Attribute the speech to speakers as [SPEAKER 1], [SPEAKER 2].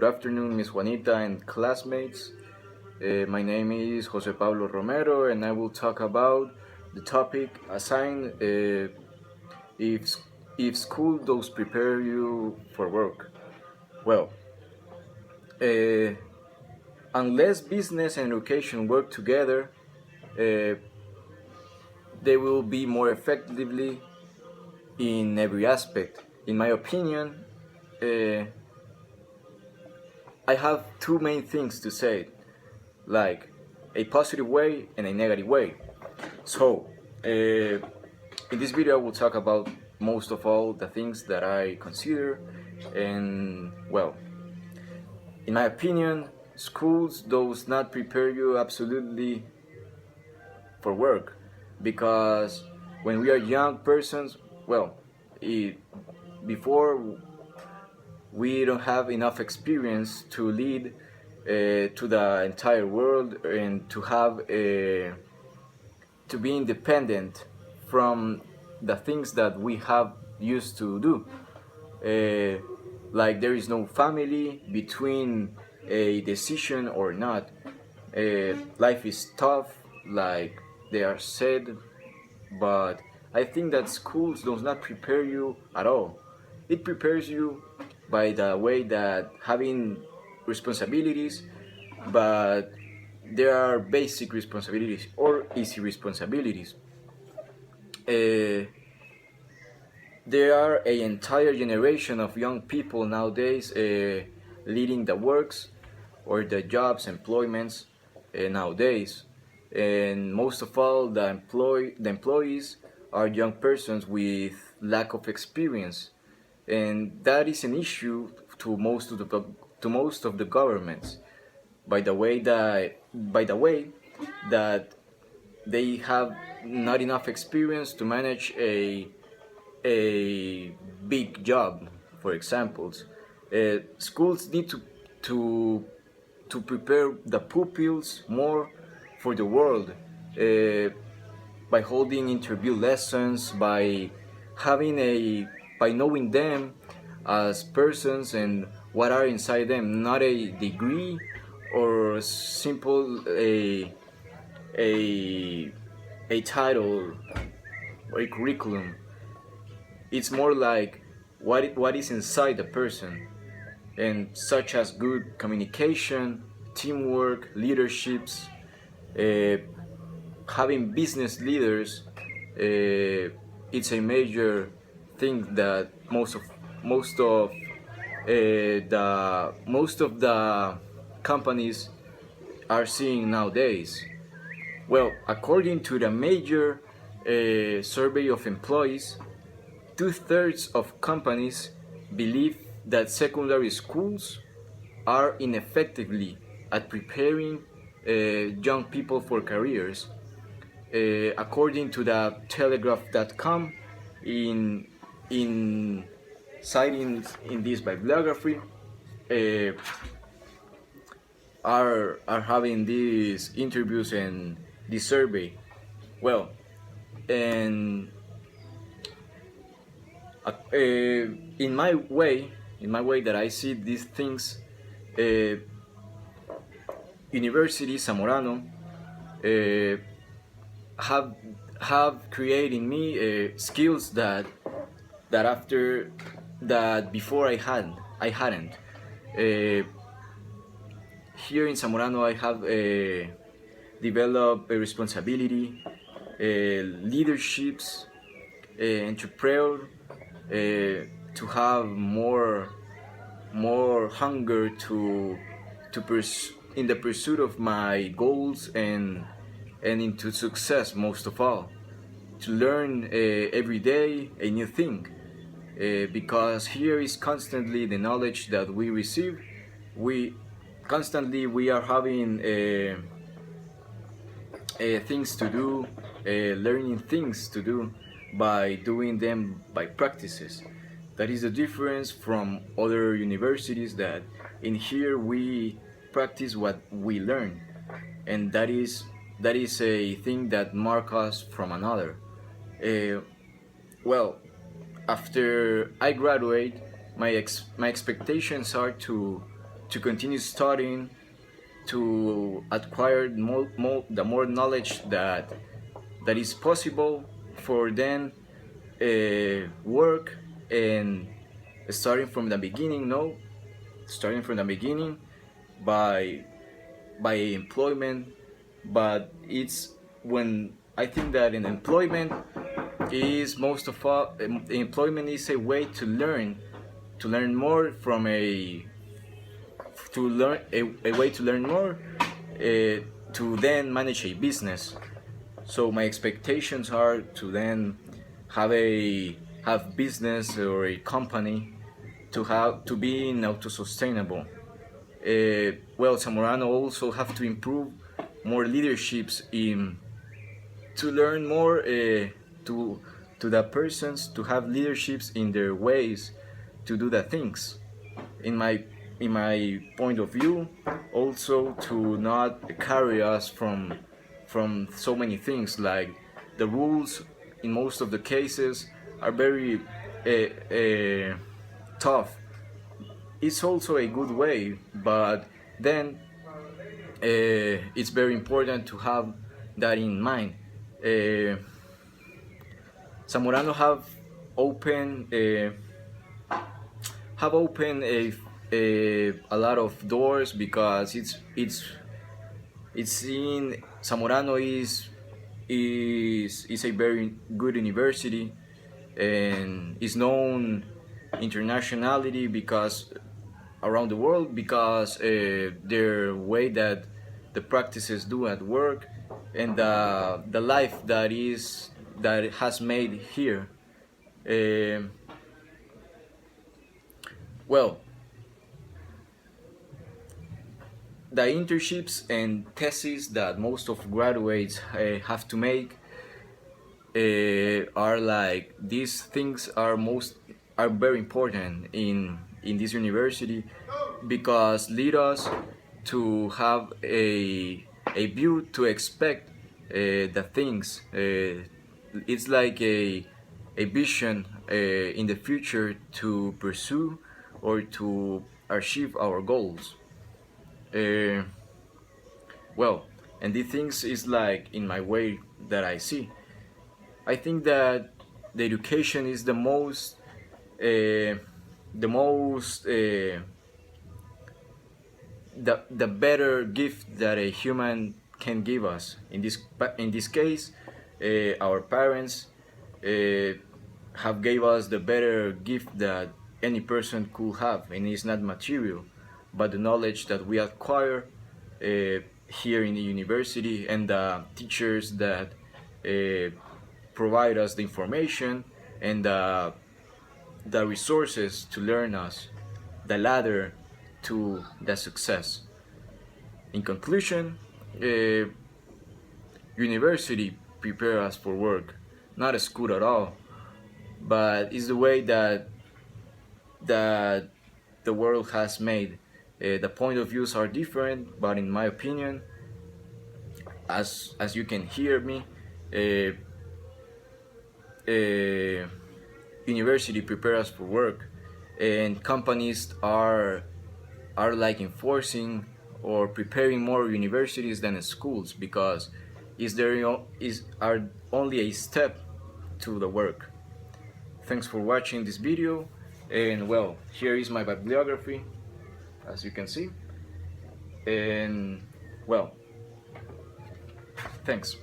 [SPEAKER 1] Good afternoon, Miss Juanita and classmates. My name is José Pablo Romero, and I will talk about the topic assigned if if school does prepare you for work. Well, uh, unless business and education work together, uh, they will be more effectively in every aspect. In my opinion, uh, I have two main things to say, like a positive way and a negative way. So, in this video, I will talk about most of all the things that I consider, and well, in my opinion, schools does not prepare you absolutely for work, because when we are young persons, well, it, before we don't have enough experience to lead to the entire world and to have to be independent from the things that we have used to do. Like there is no family between a decision or not. Life is tough, like they are said, but I think that schools does not prepare you at all. It prepares you by the way that having responsibilities, but there are basic responsibilities or easy responsibilities. Uh, there are an entire generation of young people nowadays leading the works or the jobs, employments nowadays, and most of all, the employees are young persons with lack of experience, and that is an issue to most of the governments. By the way that they have not enough experience to manage a big job. For examples, schools need to to prepare the pupils more for the world, by holding interview lessons, by knowing them as persons and what are inside them, not a degree or simple a a title or a curriculum. It's more like what is inside the person, and such as good communication, teamwork, leaderships, uh, having business leaders. It's a major thing that most of the companies are seeing nowadays. Well, according to the major survey of employees, two-thirds of companies believe that secondary schools are ineffectively at preparing young people for careers. According to the Telegraph.com, in citing in this bibliography, uh, are having these interviews and this survey. Well, and in my way that I see these things, uh, University Zamorano uh, have have created in me skills that before I hadn't. Uh, Here in Zamorano, I have developed a responsibility, leaderships, entrepreneur, to have more hunger in the pursuit of my goals and into success, most of all, to learn every day a new thing, because here is constantly the knowledge that we receive. We are having things to do, learning things to do by doing them by practices. That is the difference from other universities, that in here we practice what we learn, and that is a thing that marks us from another. Uh, well, after I graduate, my expectations are to continue studying, to acquire the more knowledge that is possible for them work and starting from the beginning. No, starting from the beginning by employment, but it's when I think that in employment is most of all, employment is a way to learn more from a way to learn more to then manage a business. So my expectations are to then have business or a company to be auto-sustainable. Well, Zamorano also have to improve more leaderships in to learn more to the persons to have leaderships in their ways to do the things. In my point of view, also to not carry us from so many things, like the rules in most of the cases are very tough. It's also a good way, but then it's very important to have that in mind. Zamorano have opened a lot of doors because it's in Zamorano is a very good university and is known internationally because around the world because their way that the practices do at work and the life that has made here. Well, the internships and theses that most of graduates have to make are like these things are very important in this university because lead us to have a view to expect the things. It's like a vision in the future to pursue or to achieve our goals. Well, and these things is like in my way that I see. I think that the education is the most the better gift that a human can give us. In this case, our parents have gave us the better gift that any person could have, and it's not material, but the knowledge that we acquire here in the university and the teachers that provide us the information and the resources to learn us the ladder to the success. In conclusion, university prepare us for work, not a school at all, but it's the way that the world has made. The point of views are different, but in my opinion, as you can hear me, university prepare us for work, and companies are like enforcing or preparing more universities than schools because are only a step to the work. Thanks for watching this video, and well, here is my bibliography, as you can see, and well, thanks.